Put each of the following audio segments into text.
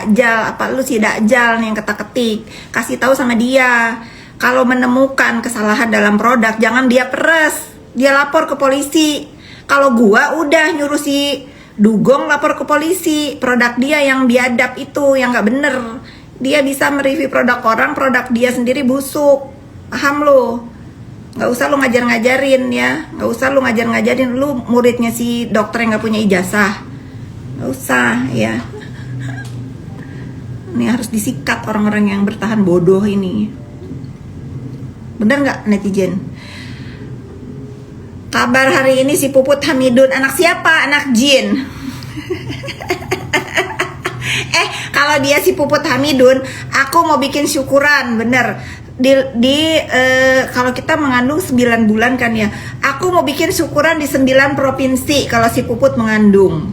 Dajjal, apa lu si Dajjal nih yang ketak-ketik. Kasih tahu sama dia, kalau menemukan kesalahan dalam produk jangan dia peres, dia lapor ke polisi. Kalau gua udah nyuruh si Dugong lapor ke polisi, produk dia yang biadab itu, yang nggak bener. Dia bisa mereview produk orang, produk dia sendiri busuk. Paham lu? Nggak usah lu ngajar-ngajarin ya, nggak usah lu ngajar-ngajarin. Lu muridnya si dokter yang nggak punya ijazah, nggak usah ya. Ini harus disikat orang-orang yang bertahan bodoh ini. Bener nggak netizen? Kabar hari ini si Puput Hamidun, anak siapa? Anak jin. Kalau dia si Puput Hamidun, aku mau bikin syukuran, bener. Kalau kita mengandung 9 bulan kan ya, aku mau bikin syukuran di 9 provinsi kalau si Puput mengandung.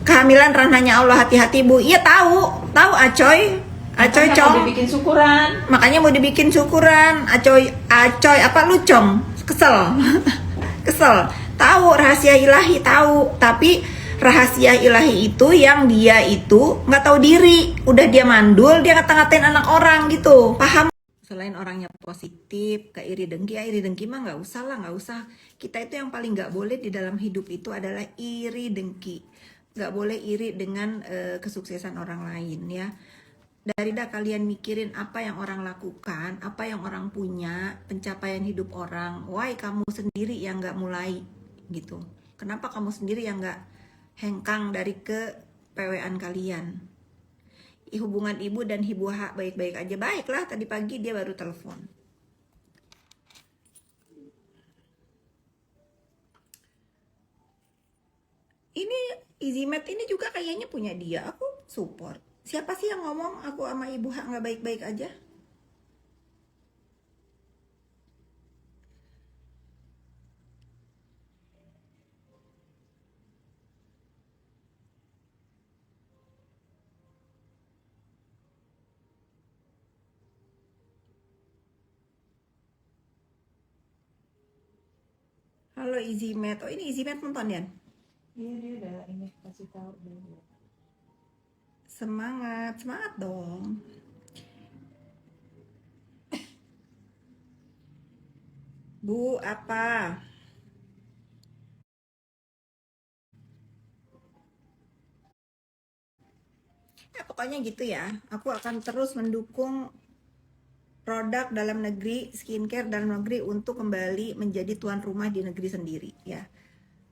Kehamilan ranahnya Allah, hati-hati Bu. Iya tahu Acoy. Acoy Makanya Cong. mau dibikin syukuran. Makanya mau dibikin syukuran. Acoy apa lu Cong? Kesel. Kesel. Tahu rahasia ilahi, tahu, tapi rahasia ilahi itu yang dia itu nggak tahu diri. Udah dia mandul, dia ngata-ngatain anak orang gitu. Paham? Selain orangnya positif, ke iri dengki mah nggak usah lah, nggak usah. Kita itu yang paling nggak boleh di dalam hidup itu adalah iri dengki. Nggak boleh iri dengan kesuksesan orang lain ya. Daripada kalian mikirin apa yang orang lakukan, apa yang orang punya, pencapaian hidup orang, why kamu sendiri yang nggak mulai gitu. Kenapa kamu sendiri yang nggak hengkang dari ke PWN kalian? Hubungan ibu dan ibu hak baik-baik aja. Baiklah, tadi pagi dia baru telepon. Ini Izimet ini juga kayaknya punya dia. Aku support. Siapa sih yang ngomong aku sama ibu hak nggak baik-baik aja? Halo Izimet. Oh ini Izimet nonton ya? Iya, dia udah ini kasih tahu dulu. Semangat, semangat dong. Bu, apa? Ya, pokoknya gitu ya. Aku akan terus mendukung produk dalam negeri, skincare dalam negeri untuk kembali menjadi tuan rumah di negeri sendiri ya.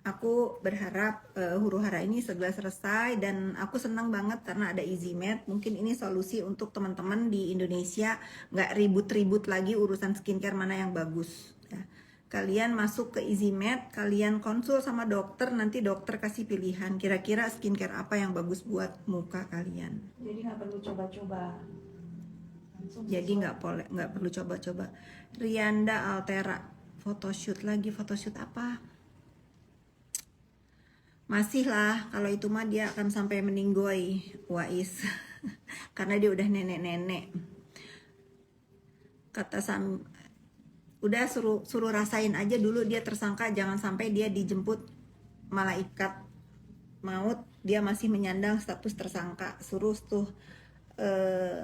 Aku berharap huru-hara ini segera selesai dan aku senang banget karena ada Izimet. Mungkin ini solusi untuk teman-teman di Indonesia, nggak ribut-ribut lagi urusan skincare mana yang bagus ya. Kalian masuk ke Izimet, kalian konsul sama dokter, nanti dokter kasih pilihan kira-kira skincare apa yang bagus buat muka kalian. Jadi nggak perlu coba-coba. Langsung Jadi nggak perlu coba-coba. Rianda Altera photoshoot lagi, photoshoot apa? Masih lah, kalau itu mah dia akan sampai meninggoy Wais. Karena dia udah nenek-nenek. Kata Sam, udah suruh rasain aja dulu dia tersangka, jangan sampai dia dijemput malaikat maut dia masih menyandang status tersangka. Suruh tuh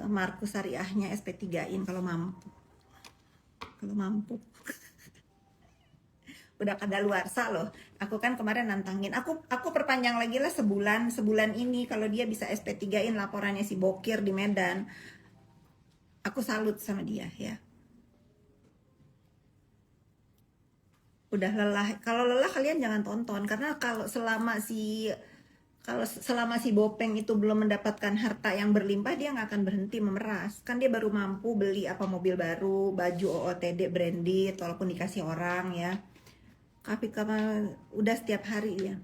Markus Syariahnya SP3-in kalau mampu. Kalau mampu. Udah kadaluarsa loh. Aku kan kemarin nantangin. Aku perpanjang lagi lah sebulan ini kalau dia bisa SP3-in laporannya si Bokir di Medan. Aku salut sama dia ya. Udah lelah. Kalau lelah kalian jangan tonton karena kalau selama si Bopeng itu belum mendapatkan harta yang berlimpah, dia nggak akan berhenti memeras. Kan dia baru mampu beli apa mobil baru, baju OOTD branded walaupun dikasih orang ya. Tapi kamu udah setiap hari ya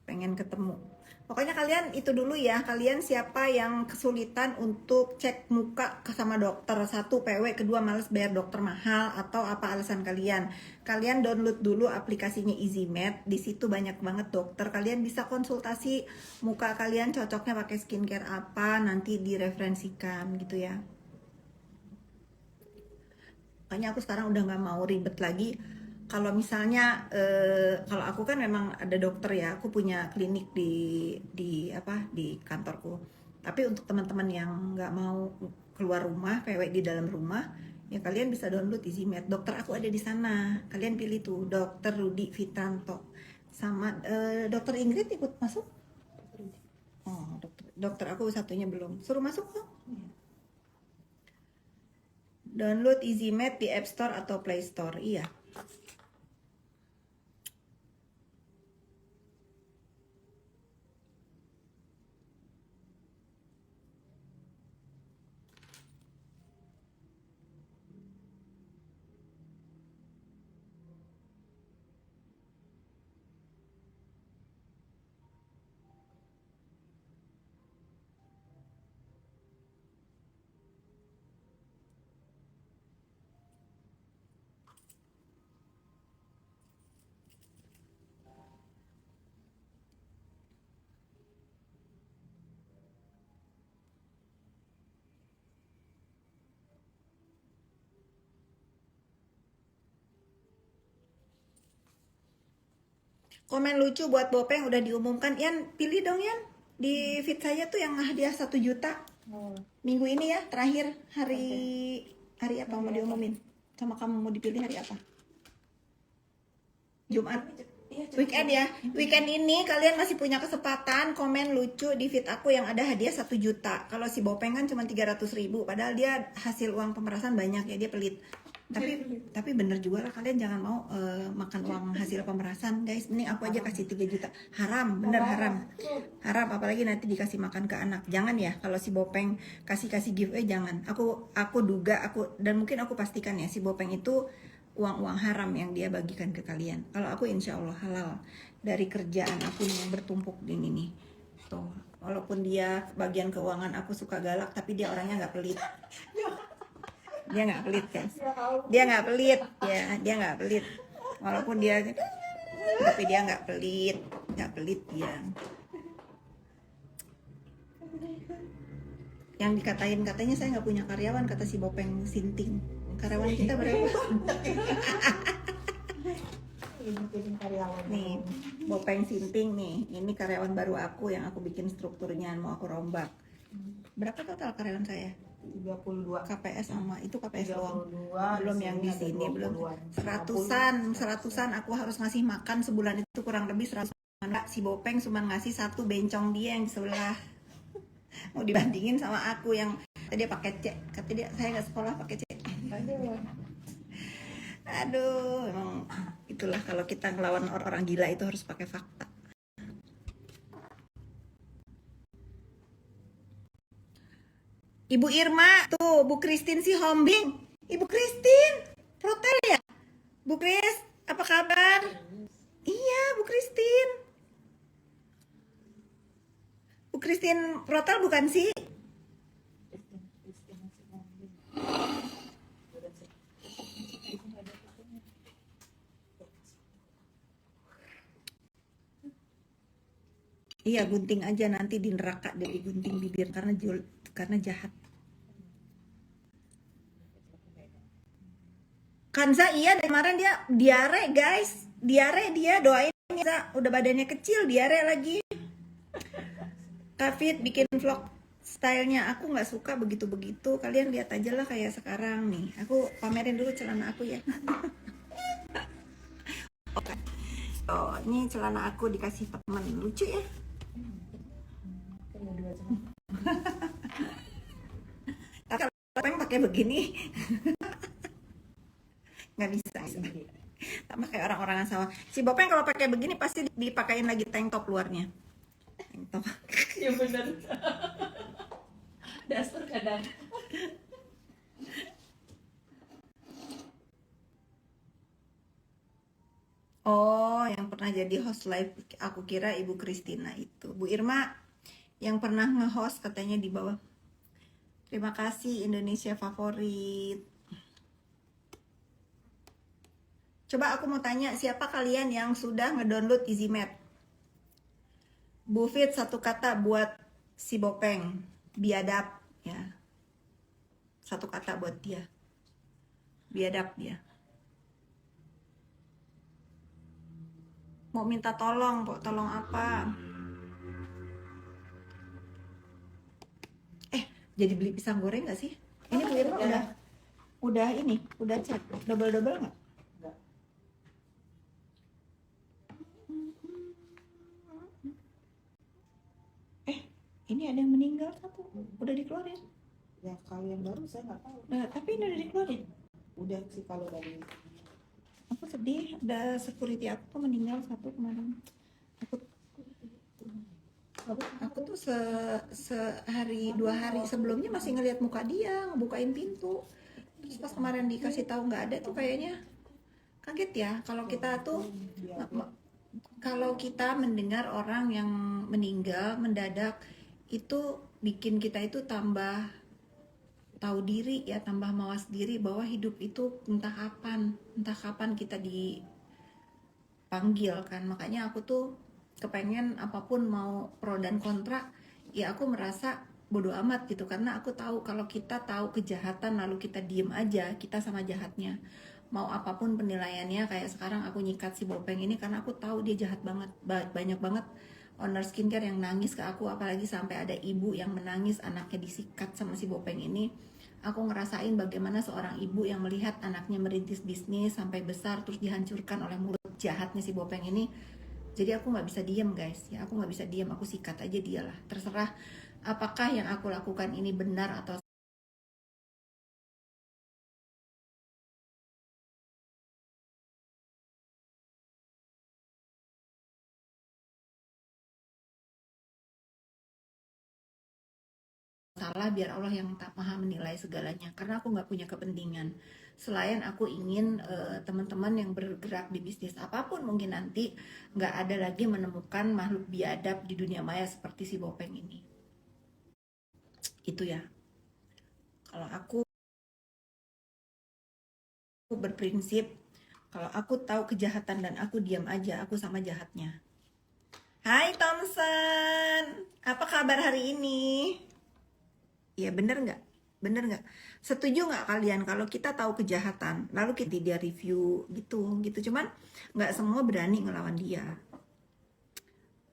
pengen ketemu. Pokoknya kalian itu dulu ya. Kalian siapa yang kesulitan untuk cek muka sama dokter? 1 PW, kedua males bayar dokter mahal atau apa alasan kalian? Kalian download dulu aplikasinya Izimet. Di situ banyak banget dokter. Kalian bisa konsultasi muka kalian cocoknya pakai skincare apa, nanti direferensikan gitu ya. Makanya aku sekarang udah nggak mau ribet lagi. Kalau misalnya kalau aku kan memang ada dokter ya, aku punya klinik di kantorku. Tapi untuk teman-teman yang nggak mau keluar rumah, PW di dalam rumah, ya kalian bisa download EasyMed. Dokter aku ada di sana. Kalian pilih tuh Dokter Rudi Fitranto sama Dokter Ingrid ikut masuk. Oh, dokter aku satunya belum. Suruh masuk tuh. Download EasyMed di App Store atau Play Store. Iya. Komen lucu buat Bopeng udah diumumkan. Yan, pilih dong Yan. Di feed saya tuh yang hadiah 1 juta. Minggu ini ya, terakhir hari apa mau diumumin? Sama kamu mau dipilih hari apa? Jumat. Weekend ya. Weekend ini kalian masih punya kesempatan komen lucu di feed aku yang ada hadiah 1 juta. Kalau si Bopeng kan cuma 300.000, padahal dia hasil uang pemerasan banyak ya, dia pelit. Tapi bener juga lah, kalian jangan mau makan uang hasil pemerasan guys. Ini aku aja kasih 3 juta. Haram, bener haram. Haram, apalagi nanti dikasih makan ke anak. Jangan ya, kalau si Bopeng kasih giveaway jangan. Aku duga, dan mungkin aku pastikan ya, si Bopeng itu uang haram yang dia bagikan ke kalian. Kalau aku insya Allah halal dari kerjaan aku yang bertumpuk di ini. Tuh, walaupun dia bagian keuangan aku suka galak, tapi dia orangnya nggak pelit. Dia nggak pelit guys. Dia nggak pelit ya, dia nggak pelit. Walaupun dia, tapi dia nggak pelit dia. Yang katanya saya nggak punya karyawan, kata si Bopeng Sinting. Karyawan kita berapa? Nih, Bopeng Sinting nih. Ini karyawan baru aku yang aku bikin strukturnya, mau aku rombak. Berapa total karyawan saya? 32 KPS sama itu KPS doang. 32, Belum yang di sini, belum. Seratusan aku harus ngasih makan sebulan itu kurang lebih 100. Si Bopeng cuma ngasih 1 bencong dia yang di sebelah. Mau dibandingin sama aku yang tadi pakai C. Kata dia saya nggak sekolah pakai C. Aduh, emang itulah kalau kita ngelawan orang gila itu harus pakai fakta. Ibu Irma, tuh Bu Christine si Hombing. Ibu Christine, protel ya? Bu Chris, apa kabar? Iya, Bu Christine. Bu Christine protel bukan sih? Iya, gunting aja nanti di neraka dia digunting bibir karena jahat. Kanza iya dari kemarin dia diare guys, diare dia doain ya, udah badannya kecil diare lagi. Kafit bikin vlog stylenya aku nggak suka begitu-begitu, kalian lihat aja lah kayak sekarang nih. Aku pamerin dulu celana aku ya. Oke. Oh, ini celana aku dikasih teman lucu ya. Tapi kalau pengen pakai begini nggak bisa. Sama kayak orang-orang sama. Si Bopeng kalau pakai begini pasti dipakein lagi tank top luarnya. Tank top. Ya benar. Dasar kadang. Oh, yang pernah jadi host live aku kira Ibu Kristina itu. Bu Irma yang pernah nge-host katanya di bawah. Terima kasih Indonesia favorit. Coba aku mau tanya, siapa kalian yang sudah ngedownload EasyMed? Bu Fit, 1 kata buat si Bopeng, biadab ya. 1 kata buat dia, biadab dia. Mau minta tolong, tolong apa? Jadi beli pisang goreng nggak sih? Ini Bu Irma udah ini, udah cek double-double nggak? Enggak. Ini ada yang meninggal satu, udah dikeluarin. Ya kalau yang baru saya nggak tahu. Nah, tapi ini udah dikeluarin. Udah sih kalau dari Aku sedih, ada security aku tuh meninggal satu kemarin. Aku tuh sehari 2 hari sebelumnya masih ngelihat muka dia ngebukain pintu. Terus pas kemarin dikasih tahu nggak ada tuh kayaknya kaget ya. Kalau kita tuh kalau kita mendengar orang yang meninggal mendadak itu bikin kita itu tambah tahu diri ya, tambah mawas diri bahwa hidup itu entah kapan kita dipanggil kan. Makanya aku tuh kepengen apapun mau pro dan kontra ya aku merasa bodoh amat gitu, karena aku tahu kalau kita tahu kejahatan lalu kita diem aja, kita sama jahatnya. Mau apapun penilaiannya, kayak sekarang aku nyikat si Bopeng ini karena aku tahu dia jahat banget. Banyak banget owner skincare yang nangis ke aku, apalagi sampai ada ibu yang menangis anaknya disikat sama si Bopeng ini. Aku ngerasain bagaimana seorang ibu yang melihat anaknya merintis bisnis sampai besar terus dihancurkan oleh mulut jahatnya si Bopeng ini. Jadi aku nggak bisa diem guys, ya aku nggak bisa diem, aku sikat aja dia lah. Terserah apakah yang aku lakukan ini benar atau salah, biar Allah yang tak maha menilai segalanya. Karena aku nggak punya kepentingan selain aku ingin teman-teman yang bergerak di bisnis apapun mungkin nanti nggak ada lagi menemukan makhluk biadab di dunia maya seperti si Bopeng ini. Itu ya. Kalau aku berprinsip, kalau aku tahu kejahatan dan aku diam aja, aku sama jahatnya. Hai Thompson, apa kabar hari ini? Ya bener nggak? Bener nggak? Setuju nggak kalian kalau kita tahu kejahatan, lalu kita dia review gitu? Cuman nggak semua berani ngelawan dia.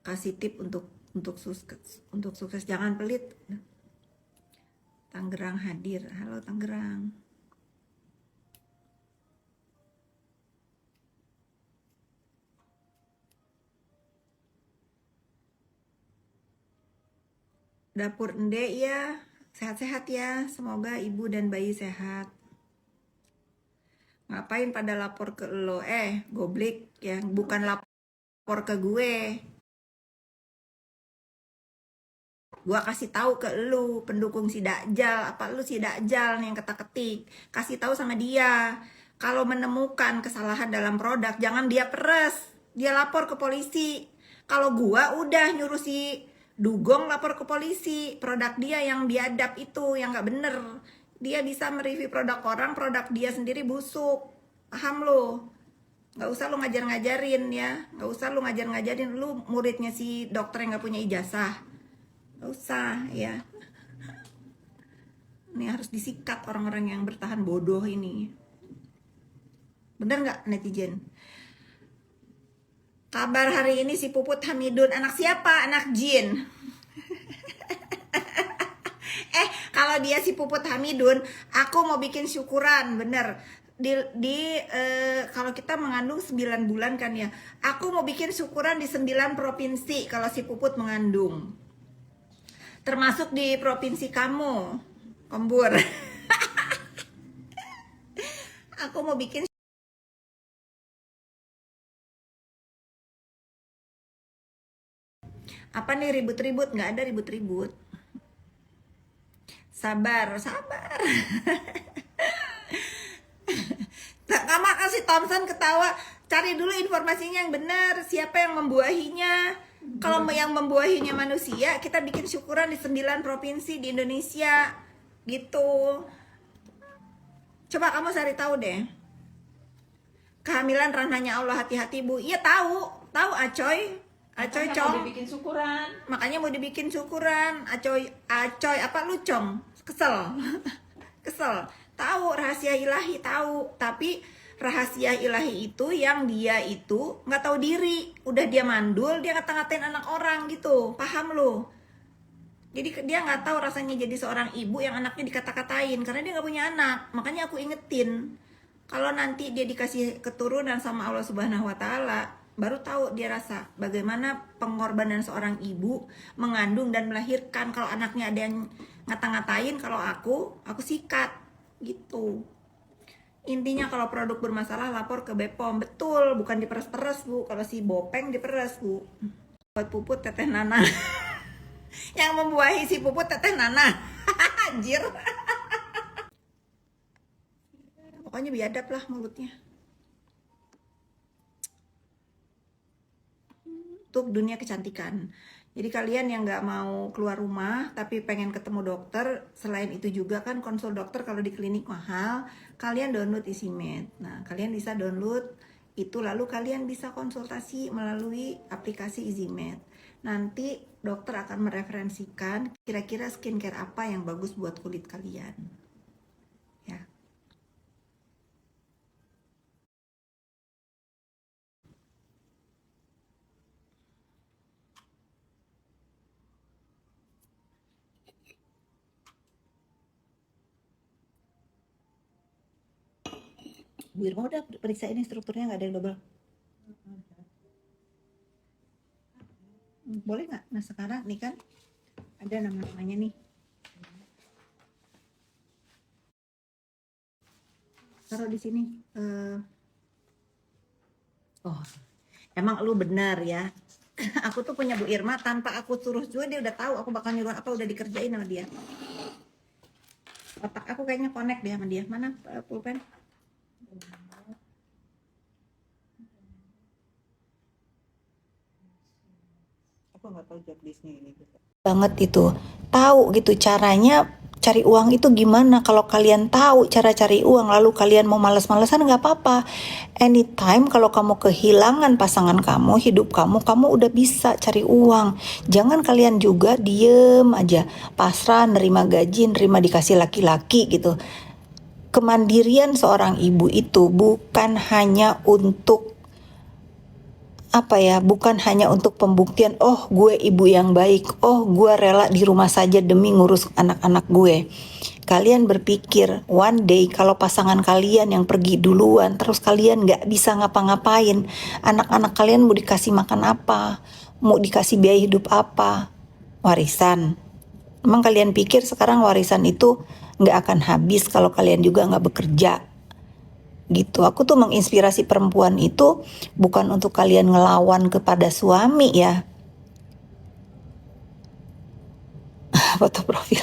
Kasih tip untuk sukses, jangan pelit. Tangerang hadir, halo Tangerang. Dapur Ende ya, sehat-sehat ya, semoga ibu dan bayi sehat. Ngapain pada lapor ke lo? Goblik ya, bukan lapor ke gue. Gua kasih tahu ke lu, pendukung si Dajjal, apa lu si Dajjal nih yang ketak-ketik. Kasih tahu sama dia, kalau menemukan kesalahan dalam produk jangan dia peres, dia lapor ke polisi. Kalau gua udah nyuruh si Dugong lapor ke polisi, produk dia yang biadab itu, yang nggak bener. Dia bisa mereview produk orang, produk dia sendiri busuk. Paham lu? Nggak usah lu ngajar-ngajarin ya, nggak usah lu ngajar-ngajarin. Lu muridnya si dokter yang nggak punya ijazah. Nggak usah ya. Ini harus disikat orang-orang yang bertahan bodoh ini. Bener nggak netizen? Kabar hari ini si Puput Hamidun, anak siapa? Anak jin. Kalau dia si Puput Hamidun, aku mau bikin syukuran, bener. Kalau kita mengandung 9 bulan kan ya, aku mau bikin syukuran di 9 provinsi kalau si Puput mengandung. Termasuk di provinsi kamu, Kombur. Aku mau bikin apa nih ribut-ribut? Nggak ada ribut-ribut. Sabar. Kamu kasih Thompson ketawa. Cari dulu informasinya yang benar. Siapa yang membuahinya? Kalau yang membuahinya manusia, kita bikin syukuran di 9 provinsi di Indonesia. Gitu. Coba kamu cari tahu deh. Kehamilan ranahnya Allah, hati-hati Bu. Iya tahu Acoy. Acoy Cong. mau dibikin syukuran. Makanya mau dibikin syukuran. Acoy apa lu Cong? Kesel. Tahu rahasia ilahi, tahu, tapi rahasia ilahi itu yang dia itu nggak tahu diri, udah dia mandul, dia ngata-ngatain anak orang gitu, paham lu? Jadi dia nggak tahu rasanya jadi seorang ibu yang anaknya dikata-katain karena dia nggak punya anak. Makanya aku ingetin, kalau nanti dia dikasih keturunan sama Allah Subhanahu Wa Taala, baru tahu dia rasa bagaimana pengorbanan seorang ibu mengandung dan melahirkan. Kalau anaknya ada yang ngata-ngatain, kalau aku sikat gitu. Intinya kalau produk bermasalah lapor ke BPOM. Betul, bukan diperes-peres Bu. Kalau si Bopeng diperes Bu. Buat puput teteh Nana. Yang membuahi si puput teteh Nana. Anjir. Pokoknya biadab lah mulutnya. Untuk dunia kecantikan. Jadi kalian yang nggak mau keluar rumah tapi pengen ketemu dokter, selain itu juga kan konsul dokter kalau di klinik mahal, kalian download EasyMed. Nah, kalian bisa download itu lalu kalian bisa konsultasi melalui aplikasi EasyMed. Nanti dokter akan mereferensikan kira-kira skincare apa yang bagus buat kulit kalian. Ya. Bu Irma udah periksa ini strukturnya nggak ada yang double. Boleh nggak? Nah sekarang nih kan ada nama-namanya nih. Taruh di sini. Oh, emang lu benar ya. Aku tuh punya Bu Irma tanpa aku suruh juga dia udah tahu aku bakal nyuruh apa, udah dikerjain sama dia. Otak aku kayaknya connect deh sama dia. Mana pulpen? Aku nggak tahu job listnya ini banget itu. Tahu gitu caranya cari uang itu gimana. Kalau kalian tahu cara cari uang lalu kalian mau malas-malasan nggak apa-apa. Anytime kalau kamu kehilangan pasangan kamu, hidup kamu udah bisa cari uang. Jangan kalian juga diem aja pasrah nerima gaji, nerima dikasih laki-laki gitu. Kemandirian seorang ibu itu bukan hanya untuk bukan hanya untuk pembuktian, oh gue ibu yang baik, oh gue rela di rumah saja demi ngurus anak-anak gue. Kalian berpikir one day kalau pasangan kalian yang pergi duluan, terus kalian gak bisa ngapa-ngapain, anak-anak kalian mau dikasih makan apa, mau dikasih biaya hidup apa, warisan. Emang kalian pikir sekarang warisan itu gak akan habis kalau kalian juga gak bekerja? Gitu. Aku tuh menginspirasi perempuan itu bukan untuk kalian ngelawan kepada suami ya. Foto profil.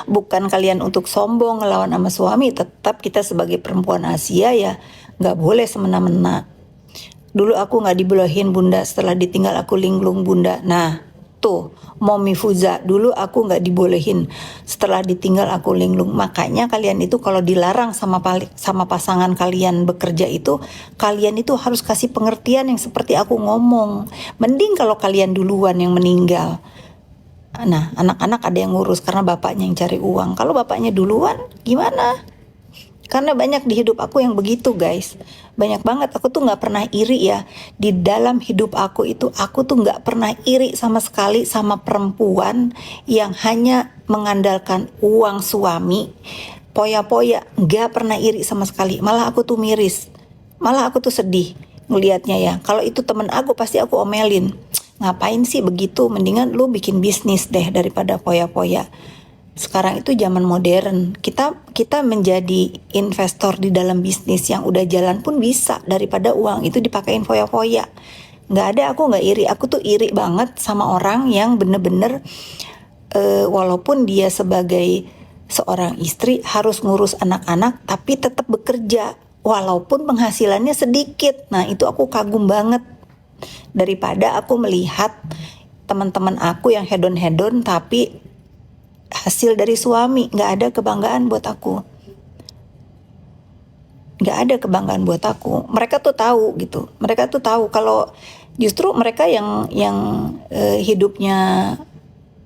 Bukan kalian untuk sombong ngelawan sama suami, tetap kita sebagai perempuan Asia ya nggak boleh semena-mena. Dulu aku nggak dibolehin Bunda, setelah ditinggal aku linglung Bunda. Nah tuh Momi Fuza, dulu aku nggak dibolehin, setelah ditinggal aku linglung. Makanya kalian itu kalau dilarang sama pasangan kalian bekerja itu, kalian itu harus kasih pengertian yang seperti aku ngomong. Mending kalau kalian duluan yang meninggal. Nah anak-anak ada yang ngurus karena bapaknya yang cari uang. Kalau bapaknya duluan gimana? Karena banyak di hidup aku yang begitu guys. Banyak banget, aku tuh gak pernah iri ya. Di dalam hidup aku itu, aku tuh gak pernah iri sama sekali sama perempuan yang hanya mengandalkan uang suami. Poya-poya, gak pernah iri sama sekali. Malah aku tuh miris. Malah aku tuh sedih ngelihatnya ya. Kalau itu temen aku pasti aku omelin. Ngapain sih begitu? Mendingan lu bikin bisnis deh daripada poya-poya. Sekarang itu zaman modern, kita menjadi investor di dalam bisnis yang udah jalan pun bisa daripada uang itu dipakein foya-foya. Nggak ada, aku nggak iri, aku tuh iri banget sama orang yang bener-bener walaupun dia sebagai seorang istri harus ngurus anak-anak tapi tetap bekerja walaupun penghasilannya sedikit. Nah itu aku kagum banget, daripada aku melihat teman-teman aku yang hedon-hedon tapi hasil dari suami. Nggak ada kebanggaan buat aku, nggak ada kebanggaan buat aku. Mereka tuh tahu gitu, mereka tuh tahu kalau justru mereka yang hidupnya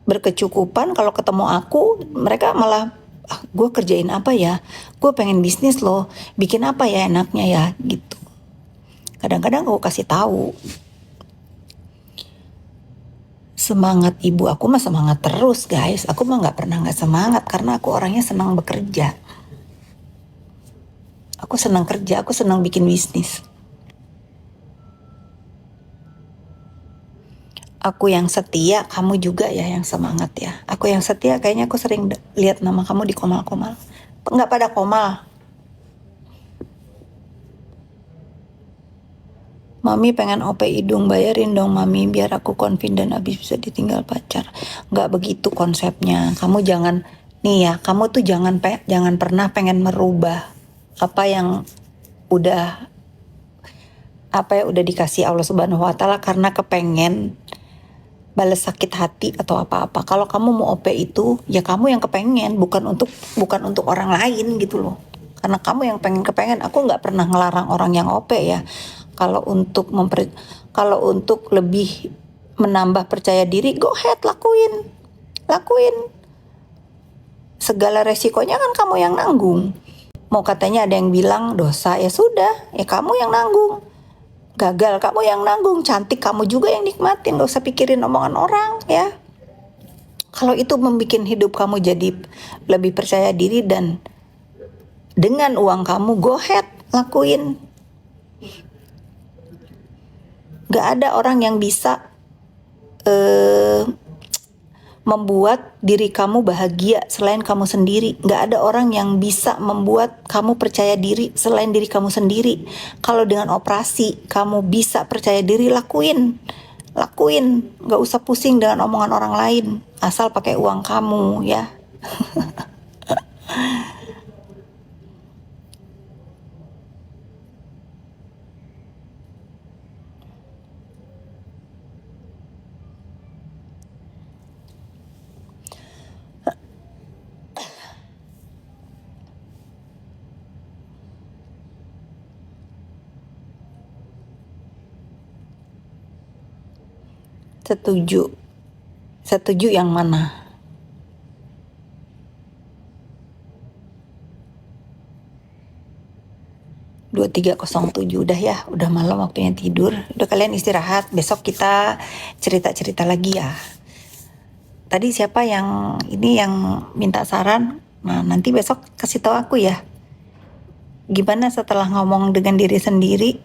berkecukupan, kalau ketemu aku mereka malah gue kerjain apa ya, gue pengen bisnis loh, bikin apa ya enaknya ya gitu. Kadang-kadang aku kasih tahu Semangat ibu aku mah semangat terus guys. Aku mah nggak pernah nggak semangat karena aku orangnya senang bekerja. Aku senang kerja, aku senang bikin bisnis. Aku yang setia, kamu juga ya yang semangat ya. Aku yang setia, kayaknya aku sering lihat nama kamu di komal-komal. Nggak pada komal. Mami pengen OP hidung, bayarin dong mami biar aku confident abis bisa ditinggal pacar. Nggak begitu konsepnya. Kamu jangan, nih ya, kamu tuh jangan pernah pengen merubah apa yang udah dikasih Allah Subhanahu wa taala karena kepengen balas sakit hati atau apa-apa. Kalau kamu mau OP itu, ya kamu yang kepengen, bukan untuk orang lain gitu loh. Karena kamu yang kepengen. Aku nggak pernah ngelarang orang yang OP ya. Kalau untuk lebih menambah percaya diri, go ahead, lakuin. Segala resikonya kan kamu yang nanggung. Mau katanya ada yang bilang dosa, ya sudah, ya kamu yang nanggung. Gagal kamu yang nanggung, cantik kamu juga yang nikmatin, gak usah pikirin omongan orang ya. Kalau itu membuat hidup kamu jadi lebih percaya diri dan dengan uang kamu, go ahead, lakuin. Gak ada orang yang bisa membuat diri kamu bahagia selain kamu sendiri. Gak ada orang yang bisa membuat kamu percaya diri selain diri kamu sendiri. Kalau dengan operasi kamu bisa percaya diri, lakuin. Gak usah pusing dengan omongan orang lain, asal pakai uang kamu ya. Setuju yang mana? Dua 2307 udah ya, udah malam waktunya tidur. Udah kalian istirahat, besok kita cerita-cerita lagi ya. Tadi siapa yang minta saran? Nah, nanti besok kasih tahu aku ya. Gimana setelah ngomong dengan diri sendiri?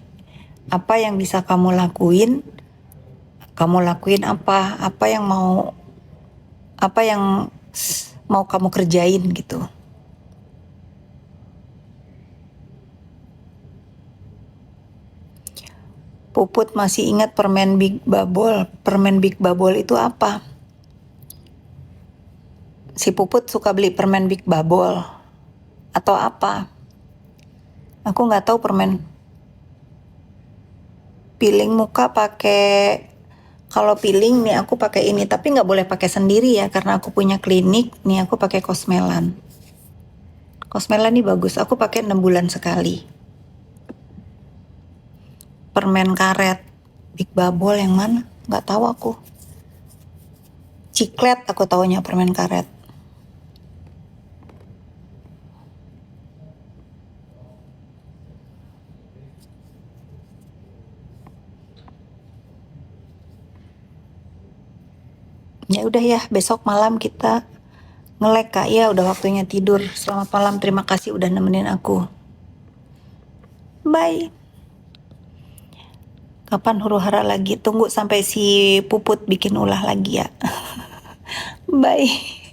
Apa yang bisa kamu lakuin? Kamu lakuin apa? Apa yang mau kamu kerjain gitu. Puput masih ingat permen Big Bubble. Permen Big Bubble itu apa? Si Puput suka beli permen Big Bubble atau apa? Aku nggak tahu permen. Peeling muka pakai, kalau peeling nih aku pakai ini, tapi nggak boleh pakai sendiri ya karena aku punya klinik. Nih aku pakai Cosmelan. Cosmelan ini bagus. Aku pakai 6 bulan sekali. Permen karet Big Bubble yang mana? Nggak tahu aku. Ciklet aku taunya permen karet. Ya udah ya, besok malam kita nge-lag Kak ya, udah waktunya tidur. Selamat malam, terima kasih udah nemenin aku. Bye. Kapan huru hara lagi? Tunggu sampai si Puput bikin ulah lagi ya. Bye.